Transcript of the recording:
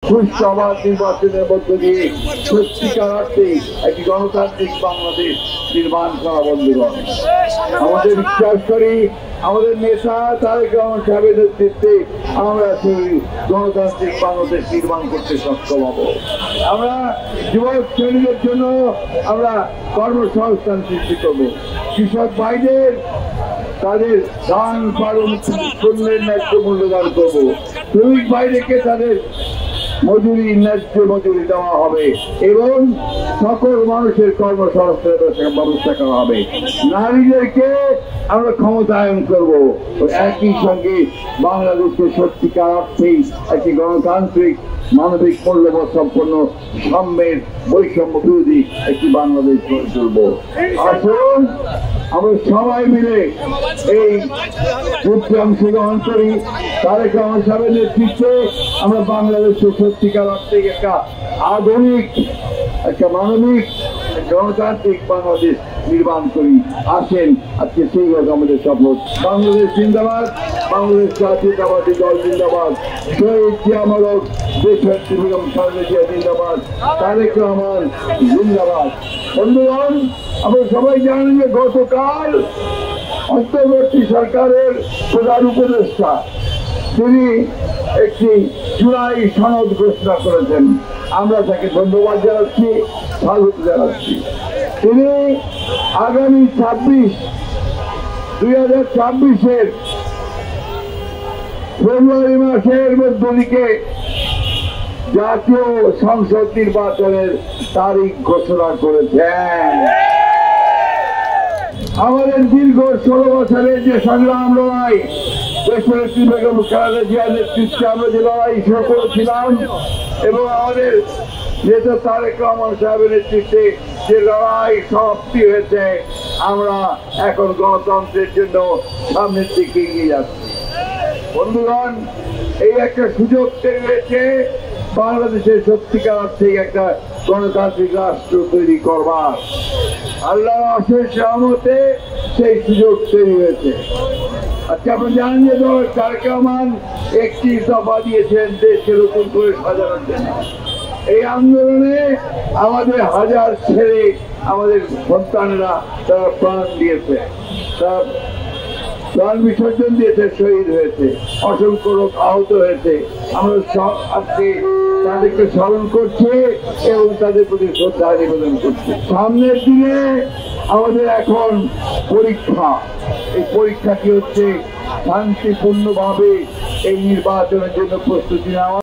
সুষ্ঠু অবাধ নির্বাচনের মধ্য দিয়ে সত্যিকার অর্থে একটি গণতান্ত্রিক বাংলাদেশ নির্মাণ করা। বন্ধুগণ, আমাদের বিশ্বাস করি আমাদের নেতা তারেক রহমান সাহেবের নেতৃত্বে আমরা সেই গণতান্ত্রিক বাংলাদেশ নির্মাণ করতে সক্ষম হব। আমরা যুবক শ্রেণীদের জন্য আমরা কর্মসংস্থান সৃষ্টি করব। কৃষক ভাইদের তাদের ধান পালন পণ্যের ন্যায্য মূল্যদান করব। শ্রমিক ভাইদেরকে তাদের মজুরি ন্যায্য মজুরি দেওয়া হবে এবং সকল মানুষের কর্মসংস্থানের ব্যবস্থা করা হবে। নারীদেরকে আমরা ক্ষমতায়ন করব। একই সঙ্গে বাংলাদেশকে সত্যিকার অর্থেই একটি গণতান্ত্রিক মানবিক মূল্যবোধ সম্পন্ন সাম্যের বৈষম্য বিরোধী একটি বাংলাদেশ গড়ে তুলব। আসুন আমরা সবাই মিলে এই যুদ্ধে অংশগ্রহণ করি। তারেক রহমান সাহেবের নেতৃত্বে আমরা বাংলাদেশের সত্যিকার অর্থে একটা আধুনিক একটা মানবিক গণতান্ত্রিক বাংলাদেশ নির্মাণ করি। আসেন আজকে সেই হোক আমাদের শপথ। বাংলাদেশ জিন্দাবাদ, বাংলাদেশ জাতীয়তাবাদী দল জিন্দাবাদ, শহীদ জিয়ামরক দেশনেত্রী বেগম খালেদা জিয়া জিন্দাবাদ, তারেক রহমান জিন্দাবাদ। বন্ধুগণ, আমরা সবাই জানেন যে গতকাল অন্তর্বর্তী সরকারের প্রধান উপদেষ্টা তিনি একটি জুলাই সনদ ঘোষণা করেছেন। আমরা তাকে ধন্যবাদ জানাচ্ছি, স্বাগত জানাচ্ছি। তিনি আগামী 2026-এর ফেব্রুয়ারি মাসের মধ্য দিকে জাতীয় সংসদ নির্বাচনের তারিখ ঘোষণা করেছেন। আমাদের দীর্ঘ 16 বছরের যে সংগ্রাম লড়াই, দেশনেত্রী বেগম খালেদা জিয়ার নেতৃত্বে আমরা যে লড়াই শুরু করেছিলাম এবং আমাদের নেতা তারেক রহমান সাহেবের নেতৃত্বে যে লড়াই সমাপ্তি হয়েছে, আমরা এখন গণতন্ত্রের জন্য সামনের দিকে এগিয়ে যাচ্ছি। বন্ধুগণ, এই একটা সুযোগ তৈরি হয়েছে বাংলাদেশের সত্যিকার অর্থে একটা গণতান্ত্রিক রাষ্ট্র তৈরি করবার। আল্লাহর অশেষ রহমতে সেই সুযোগ তৈরি হয়েছে। আচ্ছা, আপনি জানেন যে তারেক রহমান একটি দফা দিয়েছেন দেশকে নতুন করে সাজানোর জন্য। এই আন্দোলনে আমাদের হাজার ছেলে, আমাদের সন্তানেরা তারা প্রাণ দিয়েছে, তারা প্রাণ বিসর্জন দিয়েছে, শহীদ হয়েছে, অসংখ্য লোক আহত হয়েছে। আমরা সব আজকে তাদেরকে স্মরণ করছি এবং তাদের প্রতি শ্রদ্ধা নিবেদন করছি। সামনের দিনে আমাদের এখন পরীক্ষা। এই পরীক্ষাটি হচ্ছে শান্তিপূর্ণভাবে এই নির্বাচনের জন্য প্রস্তুতি নেওয়া।